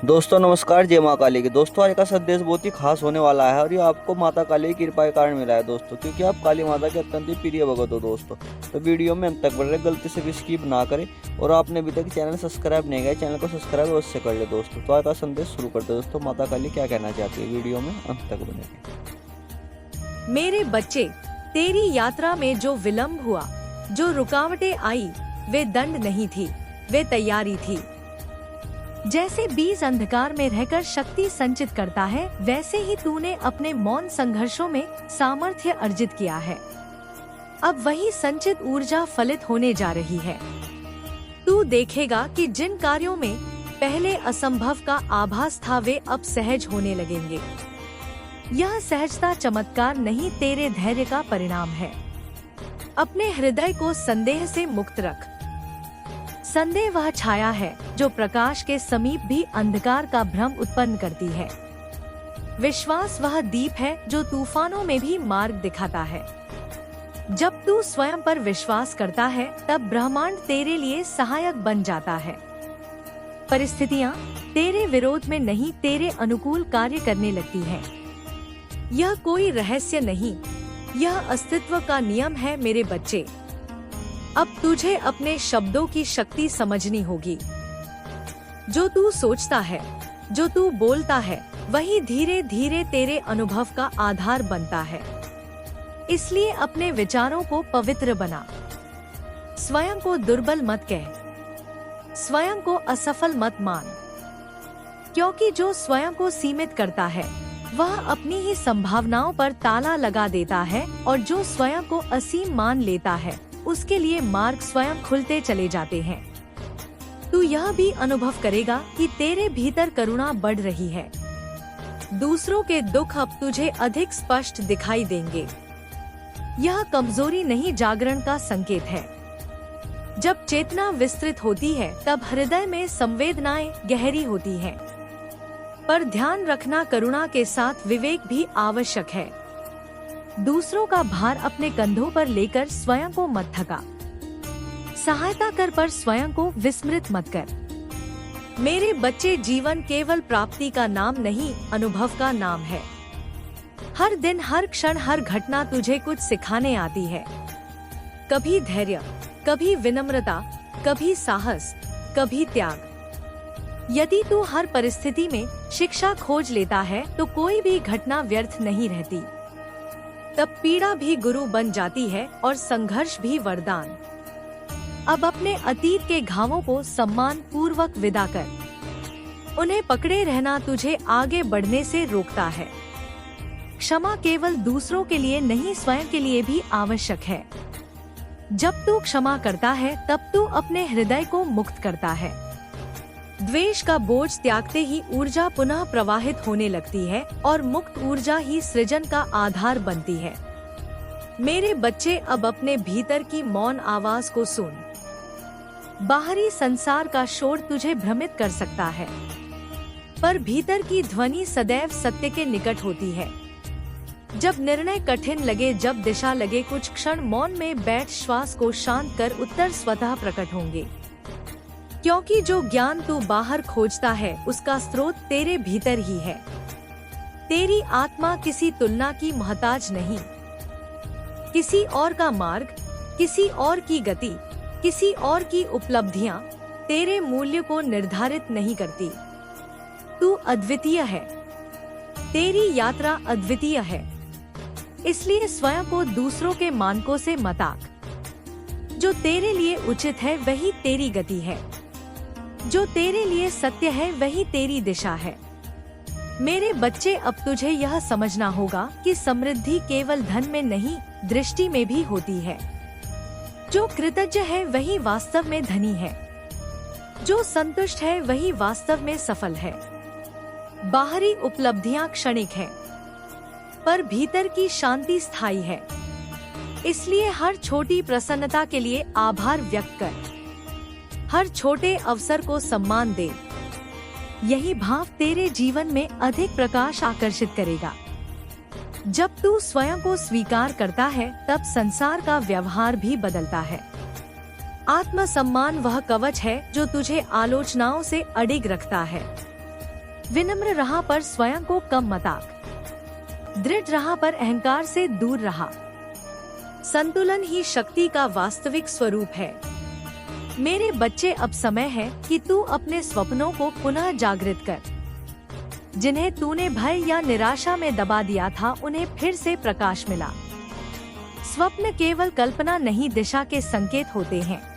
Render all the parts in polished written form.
दोस्तों नमस्कार, जय माँ काली की। दोस्तों आज का संदेश बहुत ही खास होने वाला है और ये आपको माता काली की कृपा के कारण मिला है दोस्तों, क्योंकि आप काली माता के अत्यंत ही प्रिय भगत हो दोस्तों। तो वीडियो में अंत तक बढ़ रहे, गलती से भी स्किप ना करें और आपने अभी तक चैनल सब्सक्राइब नहीं किया, चैनल को सब्सक्राइब अवश्य कर ले दोस्तों। तो आज का संदेश शुरू करते हैं दोस्तों। माता काली क्या कहना चाहती है, वीडियो में अंत तक बने। मेरे बच्चे, तेरी यात्रा में जो विलंब हुआ, जो रुकावटें आई, वे दंड नहीं थी, वे तैयारी थी। जैसे बीज अंधकार में रहकर शक्ति संचित करता है, वैसे ही तूने अपने मौन संघर्षों में सामर्थ्य अर्जित किया है। अब वही संचित ऊर्जा फलित होने जा रही है। तू देखेगा कि जिन कार्यों में पहले असंभव का आभास था, वे अब सहज होने लगेंगे। यह सहजता चमत्कार नहीं, तेरे धैर्य का परिणाम है। अपने हृदय को संदेह से मुक्त रख। संदेह वह छाया है जो प्रकाश के समीप भी अंधकार का भ्रम उत्पन्न करती है। विश्वास वह दीप है जो तूफानों में भी मार्ग दिखाता है। जब तू स्वयं पर विश्वास करता है, तब ब्रह्मांड तेरे लिए सहायक बन जाता है। परिस्थितियाँ तेरे विरोध में नहीं, तेरे अनुकूल कार्य करने लगती हैं। यह कोई रहस्य नहीं, यह अस्तित्व का नियम है मेरे बच्चे। अब तुझे अपने शब्दों की शक्ति समझनी होगी। जो तू सोचता है, जो तू बोलता है, वही धीरे धीरे तेरे अनुभव का आधार बनता है। इसलिए अपने विचारों को पवित्र बना। स्वयं को दुर्बल मत कह, स्वयं को असफल मत मान, क्योंकि जो स्वयं को सीमित करता है वह अपनी ही संभावनाओं पर ताला लगा देता है, और जो स्वयं को असीम मान लेता है उसके लिए मार्ग स्वयं खुलते चले जाते हैं। तू यह भी अनुभव करेगा कि तेरे भीतर करुणा बढ़ रही है। दूसरों के दुख अब तुझे अधिक स्पष्ट दिखाई देंगे। यह कमजोरी नहीं, जागरण का संकेत है। जब चेतना विस्तृत होती है, तब हृदय में संवेदनाएं गहरी होती हैं। पर ध्यान रखना, करुणा के साथ विवेक भी आवश्यक है। दूसरों का भार अपने कंधों पर लेकर स्वयं को मत थका। सहायता कर, पर स्वयं को विस्मृत मत कर। मेरे बच्चे, जीवन केवल प्राप्ति का नाम नहीं, अनुभव का नाम है। हर दिन, हर क्षण, हर घटना तुझे कुछ सिखाने आती है। कभी धैर्य, कभी विनम्रता, कभी साहस, कभी त्याग। यदि तू हर परिस्थिति में शिक्षा खोज लेता है, तो कोई भी घटना व्यर्थ नहीं रहती। तब पीड़ा भी गुरु बन जाती है और संघर्ष भी वरदान। अब अपने अतीत के घावों को सम्मान पूर्वक विदा कर। उन्हें पकड़े रहना तुझे आगे बढ़ने से रोकता है। क्षमा केवल दूसरों के लिए नहीं, स्वयं के लिए भी आवश्यक है। जब तू क्षमा करता है, तब तू अपने हृदय को मुक्त करता है। द्वेष का बोझ त्यागते ही ऊर्जा पुनः प्रवाहित होने लगती है, और मुक्त ऊर्जा ही सृजन का आधार बनती है। मेरे बच्चे, अब अपने भीतर की मौन आवाज को सुन। बाहरी संसार का शोर तुझे भ्रमित कर सकता है, पर भीतर की ध्वनि सदैव सत्य के निकट होती है। जब निर्णय कठिन लगे, जब दिशा लगे, कुछ क्षण मौन में बैठ श्वास को शांत कर, उत्तर स्वतः प्रकट होंगे। क्योंकि जो ज्ञान तू बाहर खोजता है, उसका स्रोत तेरे भीतर ही है। तेरी आत्मा किसी तुलना की मोहताज नहीं। किसी और का मार्ग, किसी और की गति, किसी और की उपलब्धियां तेरे मूल्य को निर्धारित नहीं करती। तू अद्वितीय है, तेरी यात्रा अद्वितीय है। इसलिए स्वयं को दूसरों के मानकों से मत आंक। जो तेरे लिए उचित है वही तेरी गति है। जो तेरे लिए सत्य है वही तेरी दिशा है। मेरे बच्चे, अब तुझे यह समझना होगा कि समृद्धि केवल धन में नहीं, दृष्टि में भी होती है। जो कृतज्ञ है वही वास्तव में धनी है। जो संतुष्ट है वही वास्तव में सफल है। बाहरी उपलब्धियां क्षणिक हैं, पर भीतर की शांति स्थायी है। इसलिए हर छोटी प्रसन्नता के लिए आभार व्यक्त कर। हर छोटे अवसर को सम्मान दे। यही भाव तेरे जीवन में अधिक प्रकाश आकर्षित करेगा। जब तू स्वयं को स्वीकार करता है, तब संसार का व्यवहार भी बदलता है। आत्मसम्मान वह कवच है जो तुझे आलोचनाओं से अडिग रखता है। विनम्र रहा पर स्वयं को कम मत आंक। दृढ़ रहा पर अहंकार से दूर रहा। संतुलन ही शक्ति का वास्तविक स्वरूप है। मेरे बच्चे, अब समय है कि तू अपने स्वप्नों को पुनः जागृत कर। जिन्हें तूने भय या निराशा में दबा दिया था, उन्हें फिर से प्रकाश मिला। स्वप्न केवल कल्पना नहीं, दिशा के संकेत होते हैं।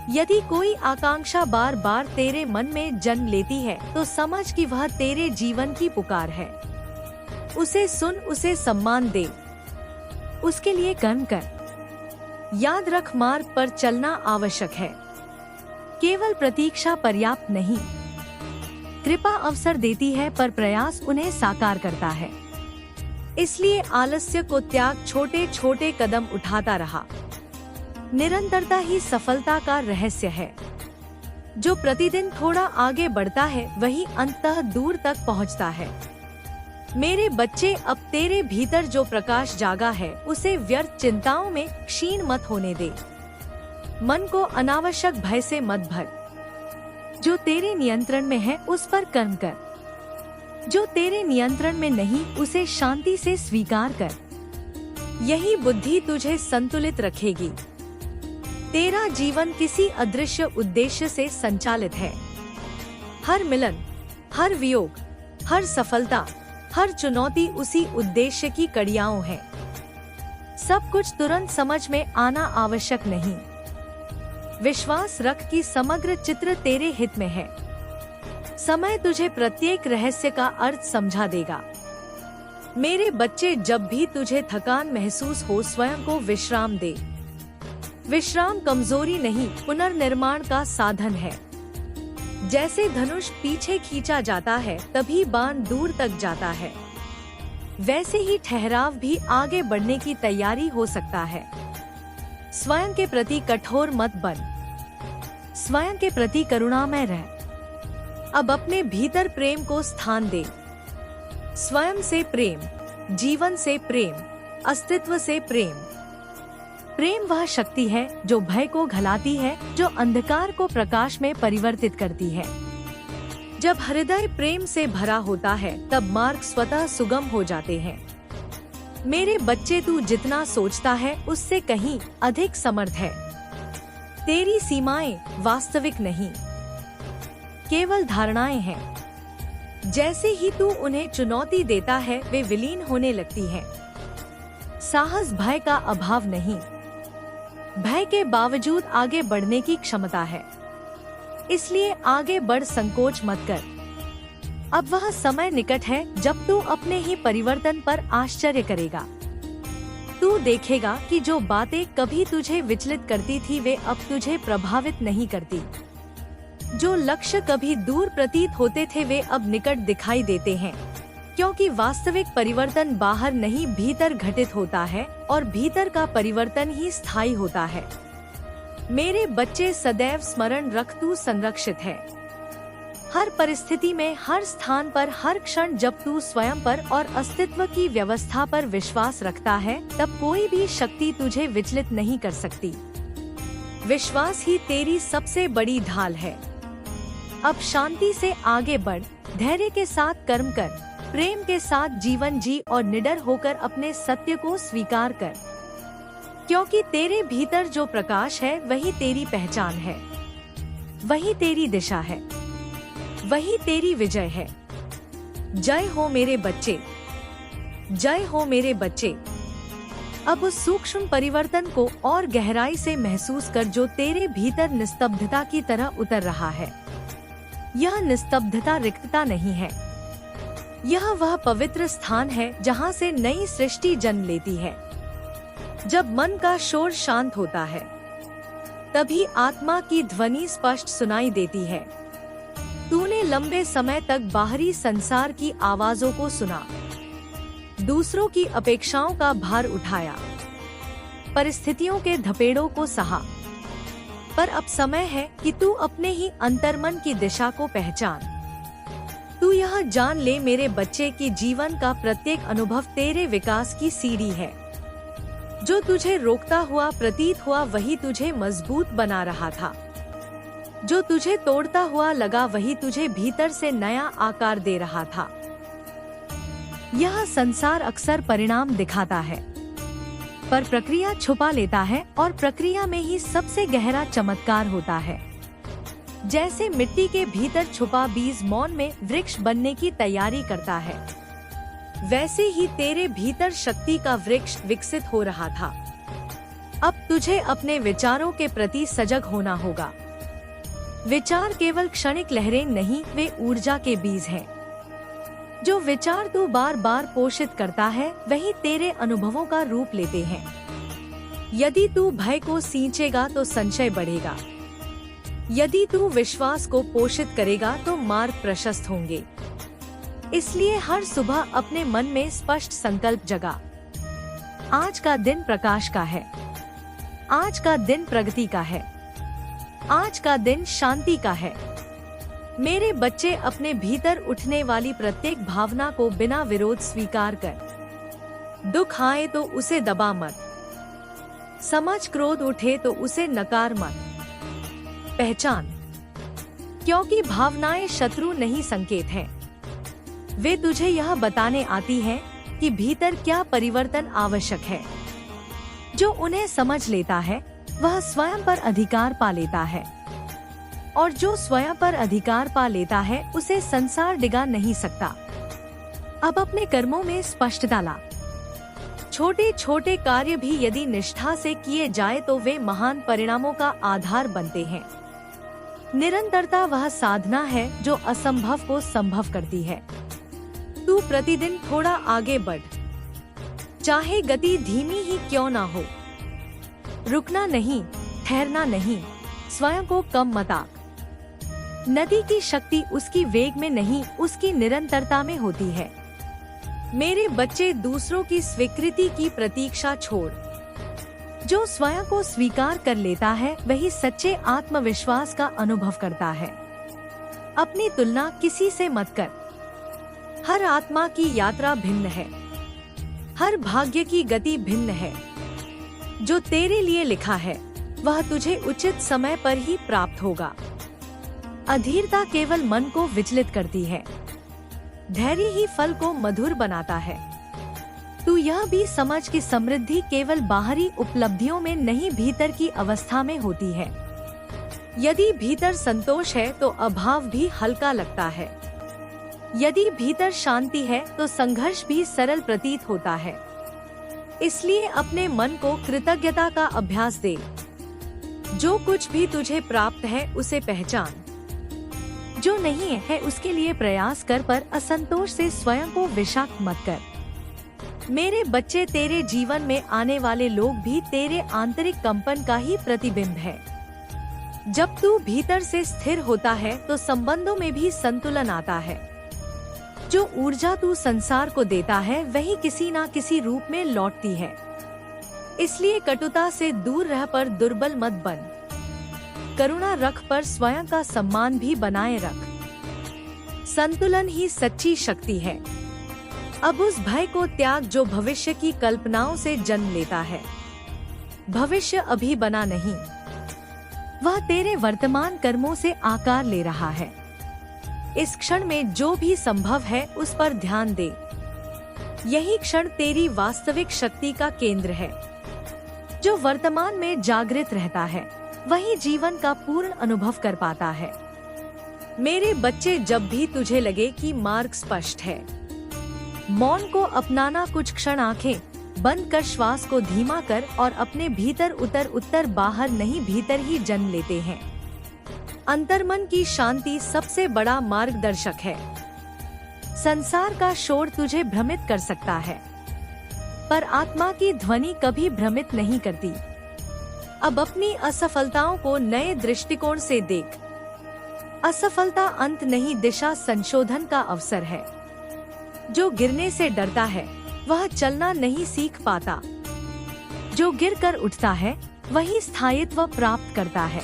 यदि कोई आकांक्षा बार बार तेरे मन में जन्म लेती है, तो समझ कि वह तेरे जीवन की पुकार है। उसे सुन, उसे सम्मान दे, उसके लिए कर्म कर। याद रख, मार्ग पर चलना आवश्यक है, केवल प्रतीक्षा पर्याप्त नहीं। कृपा अवसर देती है पर प्रयास उन्हें साकार करता है। इसलिए आलस्य को त्याग, छोटे छोटे कदम उठाता रहा। निरंतरता ही सफलता का रहस्य है। जो प्रतिदिन थोड़ा आगे बढ़ता है, वही अंततः दूर तक पहुंचता है। मेरे बच्चे, अब तेरे भीतर जो प्रकाश जागा है, उसे व्यर्थ चिंताओं में क्षीण मत होने दे। मन को अनावश्यक भय से मत भर। जो तेरे नियंत्रण में है, उस पर कर्म कर। जो तेरे नियंत्रण में नहीं, उसे शांति से स्वीकार कर। यही बुद्धि तुझे संतुलित रखेगी। तेरा जीवन किसी अदृश्य उद्देश्य से संचालित है। हर मिलन, हर वियोग, हर सफलता, हर चुनौती उसी उद्देश्य की कड़ियाओं है। सब कुछ तुरंत समझ में आना आवश्यक नहीं। विश्वास रख कि समग्र चित्र तेरे हित में है। समय तुझे प्रत्येक रहस्य का अर्थ समझा देगा। मेरे बच्चे, जब भी तुझे थकान महसूस हो, स्वयं को विश्राम दे। विश्राम कमजोरी नहीं, पुनर्निर्माण का साधन है। जैसे धनुष पीछे खींचा जाता है, तभी बाण दूर तक जाता है। वैसे ही ठहराव भी आगे बढ़ने की तैयारी हो सकता है। स्वयं के प्रति कठोर मत बन, स्वयं के प्रति करुणामय रह। अब अपने भीतर प्रेम को स्थान दे। स्वयं से प्रेम, जीवन से प्रेम, अस्तित्व से प्रेम। प्रेम वह शक्ति है जो भय को घलाती है, जो अंधकार को प्रकाश में परिवर्तित करती है। जब हृदय प्रेम से भरा होता है, तब मार्ग स्वतः सुगम हो जाते हैं। मेरे बच्चे, तू जितना सोचता है, उससे कहीं अधिक समर्थ है। तेरी सीमाएं वास्तविक नहीं, केवल धारणाएं हैं। जैसे ही तू उन्हें चुनौती देता है, वे विलीन होने लगती हैं। साहस भय का अभाव नहीं, भय के बावजूद आगे बढ़ने की क्षमता है। इसलिए आगे बढ़, संकोच मत कर। अब वह समय निकट है जब तू अपने ही परिवर्तन पर आश्चर्य करेगा। तू देखेगा कि जो बातें कभी तुझे विचलित करती थी, वे अब तुझे प्रभावित नहीं करती। जो लक्ष्य कभी दूर प्रतीत होते थे, वे अब निकट दिखाई देते हैं। क्योंकि वास्तविक परिवर्तन बाहर नहीं, भीतर घटित होता है, और भीतर का परिवर्तन ही स्थायी होता है। मेरे बच्चे, सदैव स्मरण रख, तू संरक्षित है। हर परिस्थिति में, हर स्थान पर, हर क्षण जब तू स्वयं पर और अस्तित्व की व्यवस्था पर विश्वास रखता है, तब कोई भी शक्ति तुझे विचलित नहीं कर सकती। विश्वास ही तेरी सबसे बड़ी ढाल है। अब शांति से आगे बढ़, धैर्य के साथ कर्म कर, प्रेम के साथ जीवन जी और निडर होकर अपने सत्य को स्वीकार कर। क्योंकि तेरे भीतर जो प्रकाश है, वही तेरी पहचान है, वही तेरी दिशा है, वही तेरी विजय है। जय हो मेरे बच्चे, जय हो मेरे बच्चे। अब उस सूक्ष्म परिवर्तन को और गहराई से महसूस कर जो तेरे भीतर निस्तब्धता की तरह उतर रहा है। यह निस्तब्धता रिक्तता नहीं है, यह वह पवित्र स्थान है जहाँ से नई सृष्टि जन्म लेती है। जब मन का शोर शांत होता है, तभी आत्मा की ध्वनि स्पष्ट सुनाई देती है। तूने लंबे समय तक बाहरी संसार की आवाजों को सुना, दूसरों की अपेक्षाओं का भार उठाया, परिस्थितियों के धपेड़ों को सहा। पर अब समय है कि तू अपने ही अंतर्मन की दिशा को पहचान। तू यह जान ले मेरे बच्चे की जीवन का प्रत्येक अनुभव तेरे विकास की सीढ़ी है। जो तुझे रोकता हुआ प्रतीत हुआ, वही तुझे मजबूत बना रहा था। जो तुझे तोड़ता हुआ लगा वही तुझे भीतर से नया आकार दे रहा था। यह संसार अक्सर परिणाम दिखाता है, पर प्रक्रिया छुपा लेता है और प्रक्रिया में ही सबसे गहरा चमत्कार होता है। जैसे मिट्टी के भीतर छुपा बीज मौन में वृक्ष बनने की तैयारी करता है, वैसे ही तेरे भीतर शक्ति का वृक्ष विकसित हो रहा था। अब तुझे अपने विचारों के प्रति सजग होना होगा। विचार केवल क्षणिक लहरें नहीं, वे ऊर्जा के बीज हैं। जो विचार तू बार बार पोषित करता है वही तेरे अनुभवों का रूप लेते हैं। यदि तू भय को सींचेगा तो संशय बढ़ेगा। यदि तू विश्वास को पोषित करेगा तो मार्ग प्रशस्त होंगे। इसलिए हर सुबह अपने मन में स्पष्ट संकल्प जगा। आज का दिन प्रकाश का है, आज का दिन प्रगति का है, आज का दिन शांति का है। मेरे बच्चे, अपने भीतर उठने वाली प्रत्येक भावना को बिना विरोध स्वीकार कर। दुख आए तो उसे दबा मत, समझ क्रोध उठे तो उसे नकार मत। पहचान, क्योंकि भावनाएं शत्रु नहीं संकेत हैं। वे तुझे यह बताने आती हैं कि भीतर क्या परिवर्तन आवश्यक है। जो उन्हें समझ लेता है वह स्वयं पर अधिकार पा लेता है, और जो स्वयं पर अधिकार पा लेता है उसे संसार डिगा नहीं सकता। अब अपने कर्मों में स्पष्टता ला। छोटे छोटे कार्य भी यदि निष्ठा से किए जाए तो वे महान परिणामों का आधार बनते हैं। निरंतरता वह साधना है जो असंभव को संभव करती है। तू प्रतिदिन थोड़ा आगे बढ़, चाहे गति धीमी ही क्यों ना हो। रुकना नहीं, ठहरना नहीं, स्वयं को कम मत आंक। नदी की शक्ति उसकी वेग में नहीं, उसकी निरंतरता में होती है। मेरे बच्चे, दूसरों की स्वीकृति की प्रतीक्षा छोड़। जो स्वयं को स्वीकार कर लेता है वही सच्चे आत्मविश्वास का अनुभव करता है। अपनी तुलना किसी से मत कर। हर आत्मा की यात्रा भिन्न है, हर भाग्य की गति भिन्न है। जो तेरे लिए लिखा है वह तुझे उचित समय पर ही प्राप्त होगा। अधीरता केवल मन को विचलित करती है, धैर्य ही फल को मधुर बनाता है। तू यह भी समझ कि समृद्धि केवल बाहरी उपलब्धियों में नहीं, भीतर की अवस्था में होती है। यदि भीतर संतोष है तो अभाव भी हल्का लगता है। यदि भीतर शांति है तो संघर्ष भी सरल प्रतीत होता है। इसलिए अपने मन को कृतज्ञता का अभ्यास दे। जो कुछ भी तुझे प्राप्त है उसे पहचान, जो नहीं है उसके लिए प्रयास कर, पर असंतोष से स्वयं को विषाक्त मत कर। मेरे बच्चे, तेरे जीवन में आने वाले लोग भी तेरे आंतरिक कंपन का ही प्रतिबिंब है। जब तू भीतर से स्थिर होता है तो संबंधों में भी संतुलन आता है। जो ऊर्जा तू संसार को देता है वही किसी ना किसी रूप में लौटती है। इसलिए कटुता से दूर रह, पर दुर्बल मत बन। करुणा रख, पर स्वयं का सम्मान भी बनाए रख। संतुलन ही सच्ची शक्ति है। अब उस भय को त्याग जो भविष्य की कल्पनाओं से जन्म लेता है। भविष्य अभी बना नहीं, वह तेरे वर्तमान कर्मों से आकार ले रहा है। इस क्षण में जो भी संभव है उस पर ध्यान दे। यही क्षण तेरी वास्तविक शक्ति का केंद्र है। जो वर्तमान में जागृत रहता है वही जीवन का पूर्ण अनुभव कर पाता है। मेरे बच्चे, जब भी तुझे लगे कि मार्ग स्पष्ट है, मौन को अपनाना। कुछ क्षण आंखें बंद कर, श्वास को धीमा कर और अपने भीतर उतर। उत्तर बाहर नहीं, भीतर ही जन्म लेते हैं। अंतर्मन की शांति सबसे बड़ा मार्गदर्शक है। संसार का शोर तुझे भ्रमित कर सकता है, पर आत्मा की ध्वनि कभी भ्रमित नहीं करती। अब अपनी असफलताओं को नए दृष्टिकोण से देख। असफलता अंत नहीं, दिशा संशोधन का अवसर है। जो गिरने से डरता है वह चलना नहीं सीख पाता। जो गिरकर उठता है वही स्थायित्व प्राप्त करता है।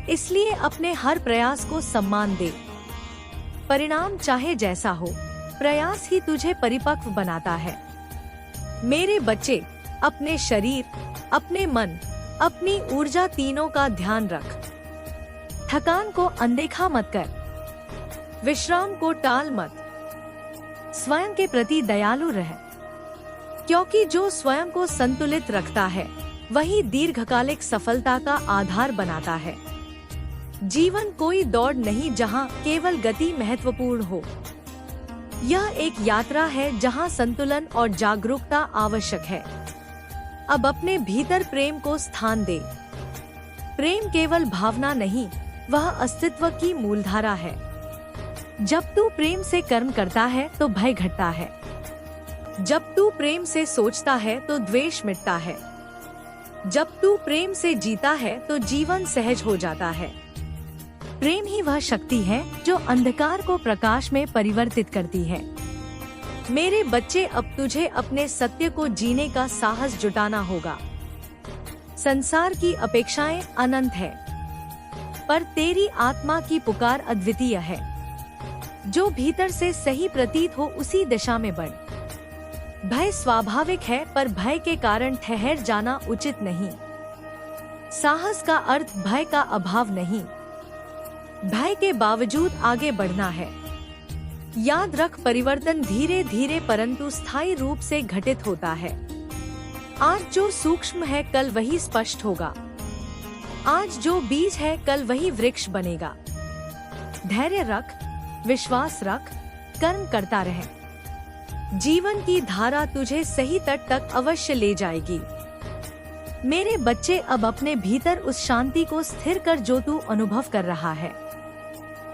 इसलिए अपने हर प्रयास को सम्मान दे। परिणाम चाहे जैसा हो, प्रयास ही तुझे परिपक्व बनाता है। मेरे बच्चे, अपने शरीर, अपने मन, अपनी ऊर्जा तीनों का ध्यान रख। थकान को अनदेखा मत कर, विश्राम को टाल मत, स्वयं के प्रति दयालु रह, क्योंकि जो स्वयं को संतुलित रखता है वही दीर्घकालिक सफलता का आधार बनाता है। जीवन कोई दौड़ नहीं जहां केवल गति महत्वपूर्ण हो। यह एक यात्रा है जहां संतुलन और जागरूकता आवश्यक है। अब अपने भीतर प्रेम को स्थान दे। प्रेम केवल भावना नहीं, वह अस्तित्व की मूलधारा है। जब तू प्रेम से कर्म करता है तो भय घटता है। जब तू प्रेम से सोचता है तो द्वेष मिटता है। जब तू प्रेम से जीता है तो जीवन सहज हो जाता है। प्रेम ही वह शक्ति है जो अंधकार को प्रकाश में परिवर्तित करती है। मेरे बच्चे, अब तुझे अपने सत्य को जीने का साहस जुटाना होगा। संसार की अपेक्षाएं अनंत है, पर तेरी आत्मा की पुकार अद्वितीय है। जो भीतर से सही प्रतीत हो उसी दिशा में बढ़। भय स्वाभाविक है, पर भय के कारण ठहर जाना उचित नहीं। साहस का अर्थ भय का अभाव नहीं, भय के बावजूद आगे बढ़ना है। याद रख, परिवर्तन धीरे धीरे परंतु स्थायी रूप से घटित होता है। आज जो सूक्ष्म है कल वही स्पष्ट होगा। आज जो बीज है कल वही वृक्ष बनेगा। धैर्य रख, विश्वास रख, कर्म करता रह। जीवन की धारा तुझे सही तट तक अवश्य ले जाएगी। मेरे बच्चे, अब अपने भीतर उस शांति को स्थिर कर जो तू अनुभव कर रहा है।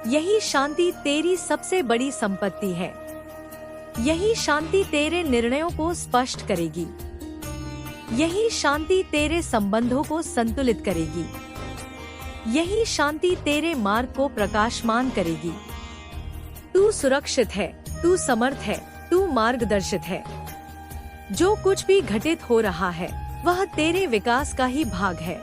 यही शांति तेरी सबसे बड़ी संपत्ति है। यही शांति तेरे निर्णयों को स्पष्ट करेगी। यही शांति तेरे संबंधों को संतुलित करेगी। यही शांति तेरे मार्ग को प्रकाशमान करेगी। तू सुरक्षित है, तू समर्थ है, तू मार्गदर्शित है। जो कुछ भी घटित हो रहा है वह तेरे विकास का ही भाग है।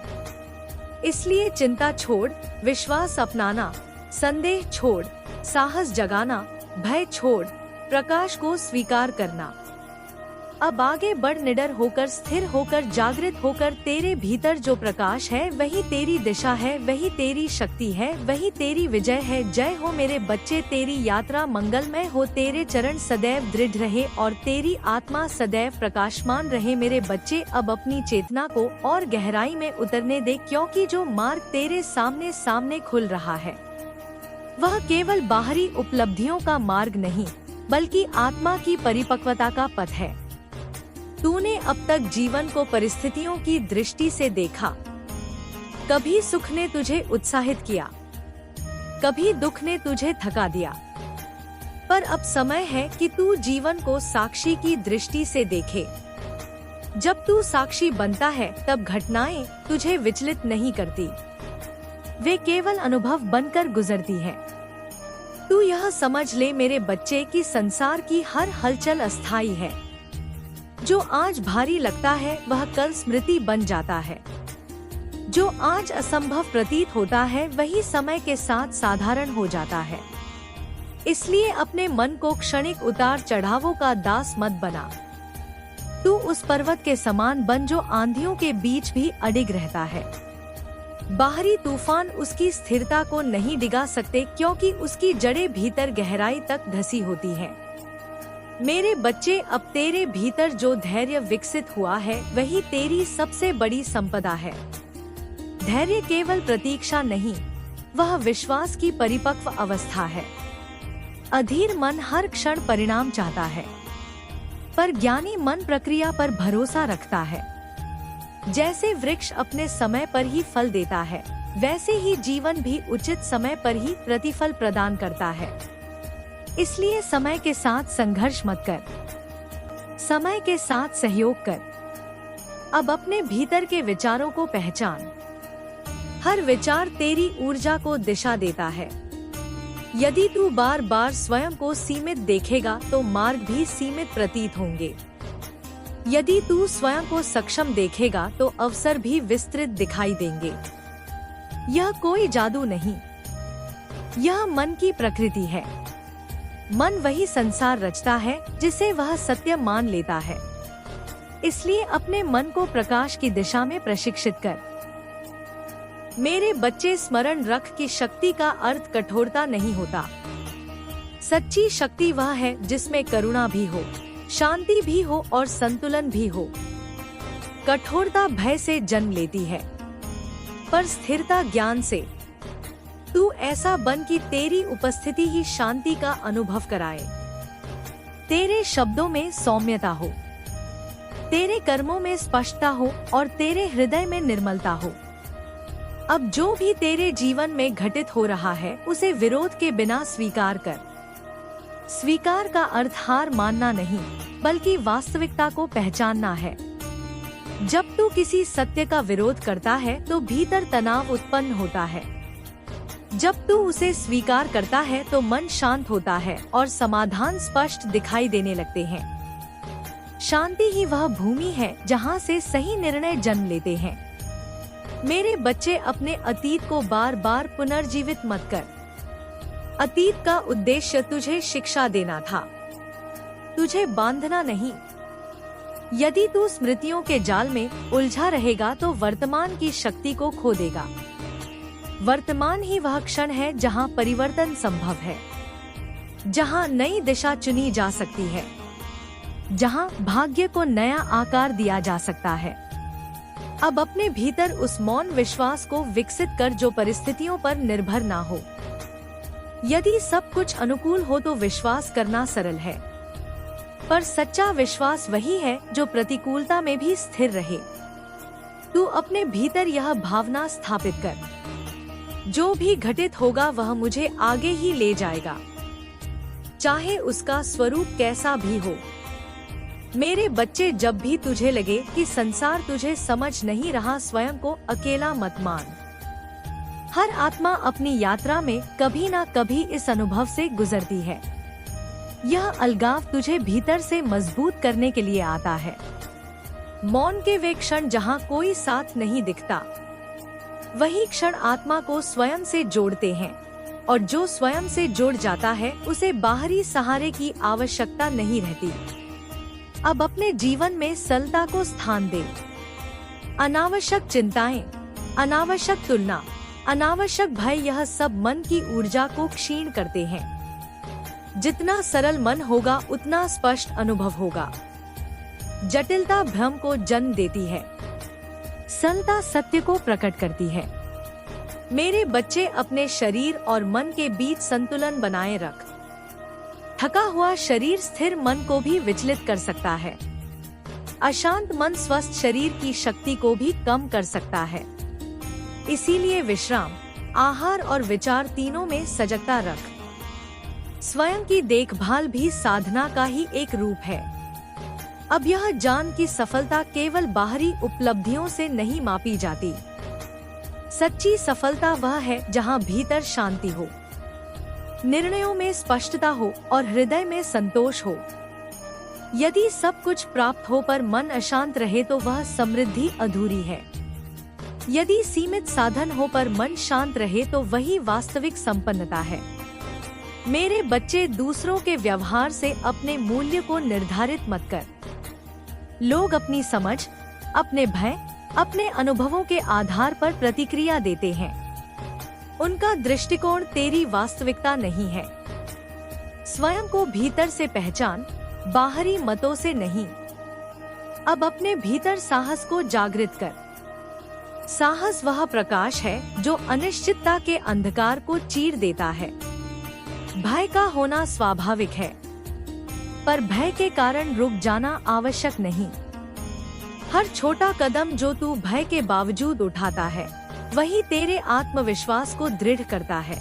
इसलिए चिंता छोड़, विश्वास अपनाना, संदेह छोड़, साहस जगाना, भय छोड़, प्रकाश को स्वीकार करना। अब आगे बढ़, निडर होकर, स्थिर होकर, जागृत होकर। तेरे भीतर जो प्रकाश है वही तेरी दिशा है, वही तेरी शक्ति है, वही तेरी विजय है। जय हो मेरे बच्चे, तेरी यात्रा मंगलमय हो, तेरे चरण सदैव दृढ़ रहे और तेरी आत्मा सदैव प्रकाशमान रहे। मेरे बच्चे, अब अपनी चेतना को और गहराई में उतरने दे, क्योंकि जो मार्ग तेरे सामने सामने खुल रहा है वह केवल बाहरी उपलब्धियों का मार्ग नहीं, बल्कि आत्मा की परिपक्वता का पथ है। तूने अब तक जीवन को परिस्थितियों की दृष्टि से देखा। कभी सुख ने तुझे उत्साहित किया, कभी दुख ने तुझे थका दिया, पर अब समय है कि तू जीवन को साक्षी की दृष्टि से देखे। जब तू साक्षी बनता है तब घटनाएं तुझे विचलित नहीं करती, वे केवल अनुभव बनकर गुजरती हैं। तू यह समझ ले मेरे बच्चे कि संसार की हर हलचल अस्थायी है। जो आज भारी लगता है वह कल स्मृति बन जाता है। जो आज असंभव प्रतीत होता है वही समय के साथ साधारण हो जाता है। इसलिए अपने मन को क्षणिक उतार चढ़ावों का दास मत बना। तू उस पर्वत के समान बन जो आंधियों के बीच भी अडिग रहता है। बाहरी तूफान उसकी स्थिरता को नहीं डिगा सकते, क्योंकि उसकी जड़ें भीतर गहराई तक धसी होती हैं। मेरे बच्चे, अब तेरे भीतर जो धैर्य विकसित हुआ है वही तेरी सबसे बड़ी संपदा है। धैर्य केवल प्रतीक्षा नहीं, वह विश्वास की परिपक्व अवस्था है। अधीर मन हर क्षण परिणाम चाहता है, पर ज्ञानी मन प्रक्रिया पर भरोसा रखता है। जैसे वृक्ष अपने समय पर ही फल देता है, वैसे ही जीवन भी उचित समय पर ही प्रतिफल प्रदान करता है। इसलिए समय के साथ संघर्ष मत कर, समय के साथ सहयोग कर। अब अपने भीतर के विचारों को पहचान। हर विचार तेरी ऊर्जा को दिशा देता है। यदि तू बार बार स्वयं को सीमित देखेगा तो मार्ग भी सीमित प्रतीत होंगे। यदि तू स्वयं को सक्षम देखेगा तो अवसर भी विस्तृत दिखाई देंगे। यह कोई जादू नहीं, यह मन की प्रकृति है। मन वही संसार रचता है जिसे वह सत्य मान लेता है। इसलिए अपने मन को प्रकाश की दिशा में प्रशिक्षित कर। मेरे बच्चे, स्मरण रख कि शक्ति का अर्थ कठोरता नहीं होता। सच्ची शक्ति वह है जिसमें करुणा भी हो, शांति भी हो और संतुलन भी हो। कठोरता भय से जन्म लेती है, पर स्थिरता ज्ञान से। तू ऐसा बन कि तेरी उपस्थिति ही शांति का अनुभव कराए। तेरे शब्दों में सौम्यता हो, तेरे कर्मों में स्पष्टता हो और तेरे हृदय में निर्मलता हो। अब जो भी तेरे जीवन में घटित हो रहा है उसे विरोध के बिना स्वीकार कर। स्वीकार का अर्थ हार मानना नहीं, बल्कि वास्तविकता को पहचानना है। जब तू किसी सत्य का विरोध करता है तो भीतर तनाव उत्पन्न होता है। जब तू उसे स्वीकार करता है तो मन शांत होता है और समाधान स्पष्ट दिखाई देने लगते हैं। शांति ही वह भूमि है जहाँ से सही निर्णय जन्म लेते हैं। मेरे बच्चे, अपने अतीत को बार बार पुनर्जीवित मत कर। अतीत का उद्देश्य तुझे शिक्षा देना था, तुझे बांधना नहीं। यदि तू स्मृतियों के जाल में उलझा रहेगा तो वर्तमान की शक्ति को खो देगा। वर्तमान ही वह क्षण है जहां परिवर्तन संभव है, जहां नई दिशा चुनी जा सकती है, जहां भाग्य को नया आकार दिया जा सकता है। अब अपने भीतर उस मौन विश्वास को विकसित कर जो परिस्थितियों पर निर्भर ना हो। यदि सब कुछ अनुकूल हो तो विश्वास करना सरल है, पर सच्चा विश्वास वही है जो प्रतिकूलता में भी स्थिर रहे। तू अपने भीतर यह भावना स्थापित कर, जो भी घटित होगा वह मुझे आगे ही ले जाएगा, चाहे उसका स्वरूप कैसा भी हो। मेरे बच्चे, जब भी तुझे लगे कि संसार तुझे समझ नहीं रहा, स्वयं को अकेला मत मान। हर आत्मा अपनी यात्रा में कभी ना कभी इस अनुभव से गुजरती है। यह अलगाव तुझे भीतर से मजबूत करने के लिए आता है। मौन के वे क्षण जहाँ कोई साथ नहीं दिखता, वही क्षण आत्मा को स्वयं से जोड़ते हैं, और जो स्वयं से जुड़ जाता है उसे बाहरी सहारे की आवश्यकता नहीं रहती। अब अपने जीवन में सरलता को स्थान दे। अनावश्यक चिंताएं, अनावश्यक तुलना, अनावश्यक भय, यह सब मन की ऊर्जा को क्षीण करते हैं। जितना सरल मन होगा उतना स्पष्ट अनुभव होगा। जटिलता भ्रम को जन्म देती है, सरलता सत्य को प्रकट करती है। मेरे बच्चे, अपने शरीर और मन के बीच संतुलन बनाए रख। थका हुआ शरीर स्थिर मन को भी विचलित कर सकता है। अशांत मन स्वस्थ शरीर की शक्ति को भी कम कर सकता है। इसीलिए विश्राम, आहार और विचार तीनों में सजगता रख। स्वयं की देखभाल भी साधना का ही एक रूप है। अब यह जान की सफलता केवल बाहरी उपलब्धियों से नहीं मापी जाती। सच्ची सफलता वह है जहां भीतर शांति हो, निर्णयों में स्पष्टता हो और हृदय में संतोष हो। यदि सब कुछ प्राप्त हो पर मन अशांत रहे तो वह समृद्धि अधूरी है। यदि सीमित साधन हो पर मन शांत रहे तो वही वास्तविक संपन्नता है। मेरे बच्चे, दूसरों के व्यवहार से अपने मूल्य को निर्धारित मत कर। लोग अपनी समझ, अपने भय, अपने अनुभवों के आधार पर प्रतिक्रिया देते हैं। उनका दृष्टिकोण तेरी वास्तविकता नहीं है। स्वयं को भीतर से पहचान, बाहरी मतों से नहीं। अब अपने भीतर साहस को जागृत कर। साहस वह प्रकाश है जो अनिश्चितता के अंधकार को चीर देता है। भय का होना स्वाभाविक है, पर भय के कारण रुक जाना आवश्यक नहीं। हर छोटा कदम जो तू भय के बावजूद उठाता है, वही तेरे आत्मविश्वास को दृढ़ करता है।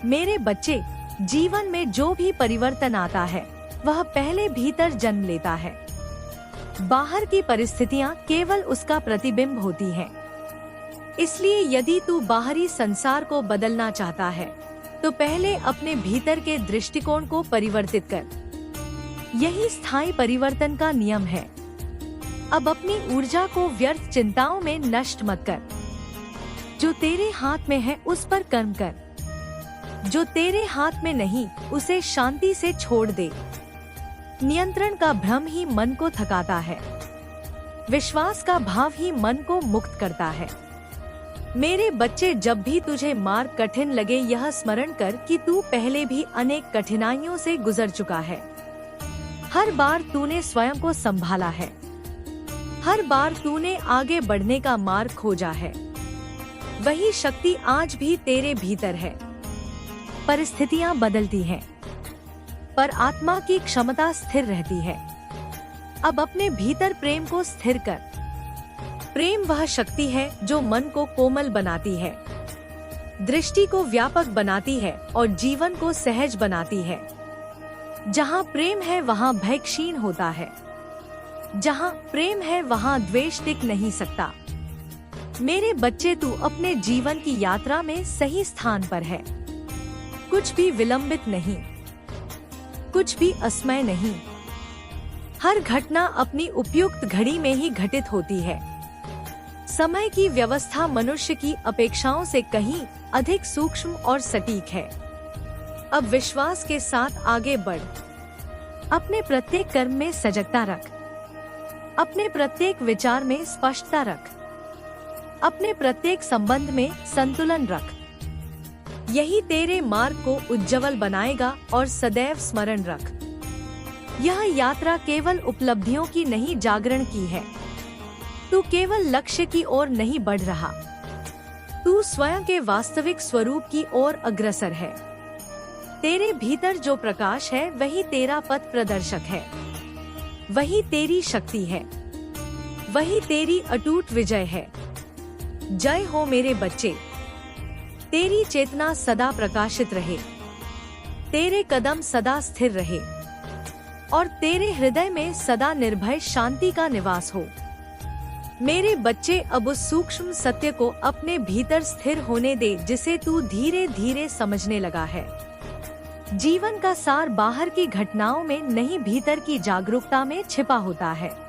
मेरे बच्चे, जीवन में जो भी परिवर्तन आता है वह पहले भीतर जन्म लेता है। बाहर की परिस्थितियां केवल उसका प्रतिबिंब होती हैं। इसलिए यदि तू बाहरी संसार को बदलना चाहता है तो पहले अपने भीतर के दृष्टिकोण को परिवर्तित कर। यही स्थायी परिवर्तन का नियम है। अब अपनी ऊर्जा को व्यर्थ चिंताओं में नष्ट मत कर। जो तेरे हाथ में है उस पर कर्म कर, जो तेरे हाथ में नहीं उसे शांति से छोड़ दे। नियंत्रण का भ्रम ही मन को थकाता है, विश्वास का भाव ही मन को मुक्त करता है। मेरे बच्चे, जब भी तुझे मार्ग कठिन लगे, यह स्मरण कर कि तू पहले भी अनेक कठिनाइयों से गुजर चुका है। हर बार तूने स्वयं को संभाला है। हर बार तूने आगे बढ़ने का मार्ग खोजा है। वही शक्ति आज भी तेरे भीतर है। परिस्थितियां बदलती हैं, पर आत्मा की क्षमता स्थिर रहती है। अब अपने भीतर प्रेम को स्थिर कर। प्रेम वह शक्ति है जो मन को कोमल बनाती है, दृष्टि को व्यापक बनाती है और जीवन को सहज बनाती है। जहाँ प्रेम है वहाँ भय क्षीण होता है। जहाँ प्रेम है वहाँ द्वेष टिक नहीं सकता। मेरे बच्चे, तू अपने जीवन की यात्रा में सही स्थान पर है। कुछ भी विलंबित नहीं, कुछ भी असमय नहीं। हर घटना अपनी उपयुक्त घड़ी में ही घटित होती है। समय की व्यवस्था मनुष्य की अपेक्षाओं से कहीं अधिक सूक्ष्म और सटीक है। अब विश्वास के साथ आगे बढ़। अपने प्रत्येक कर्म में सजगता रख। अपने प्रत्येक विचार में स्पष्टता रख। अपने प्रत्येक संबंध में संतुलन रख। यही तेरे मार्ग को उज्जवल बनाएगा। और सदैव स्मरण रख, यह यात्रा केवल उपलब्धियों की नहीं, जागरण की है। तू केवल लक्ष्य की ओर नहीं बढ़ रहा, तू स्वयं के वास्तविक स्वरूप की ओर अग्रसर है। तेरे भीतर जो प्रकाश है वही तेरा पथ प्रदर्शक है। वही तेरी शक्ति है। वही तेरी अटूट विजय है। जय हो मेरे बच्चे। तेरी चेतना सदा प्रकाशित रहे। तेरे कदम सदा स्थिर रहे और तेरे हृदय में सदा निर्भय शांति का निवास हो। मेरे बच्चे, अब उस सूक्ष्म सत्य को अपने भीतर स्थिर होने दे जिसे तू धीरे धीरे समझने लगा है। जीवन का सार बाहर की घटनाओं में नहीं, भीतर की जागरूकता में छिपा होता है।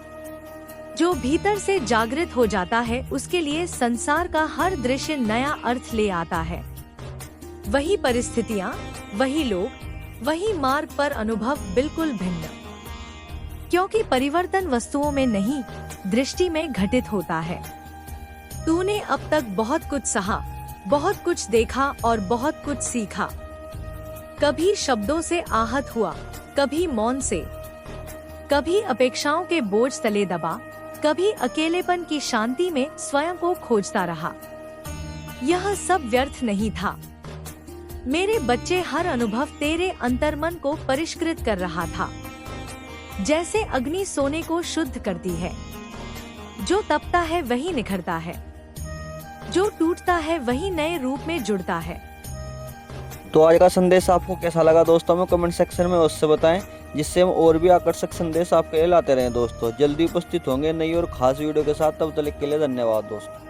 जो भीतर से जागृत हो जाता है उसके लिए संसार का हर दृश्य नया अर्थ ले आता है। वही परिस्थितियाँ, वही लोग, वही मार्ग, पर अनुभव बिल्कुल भिन्न। क्योंकि परिवर्तन वस्तुओं में नहीं, दृष्टि में घटित होता है। तूने अब तक बहुत कुछ सहा, बहुत कुछ देखा और बहुत कुछ सीखा। कभी शब्दों से आहत हुआ, कभी मौन से, कभी अपेक्षाओं के बोझ तले दबा, कभी अकेलेपन की शांति में स्वयं को खोजता रहा। यह सब व्यर्थ नहीं था मेरे बच्चे। हर अनुभव तेरे अंतर्मन को परिष्कृत कर रहा था। जैसे अग्नि सोने को शुद्ध करती है। जो तपता है वही निखरता है, जो टूटता है वही नए रूप में जुड़ता है। तो आज का संदेश आपको कैसा लगा दोस्तों, हमें कमेंट सेक्शन में उससे बताएं, जिससे हम और भी आकर्षक संदेश आपके लिए लाते रहें। दोस्तों जल्दी उपस्थित होंगे नई और खास वीडियो के साथ। तब तक के लिए धन्यवाद दोस्तों।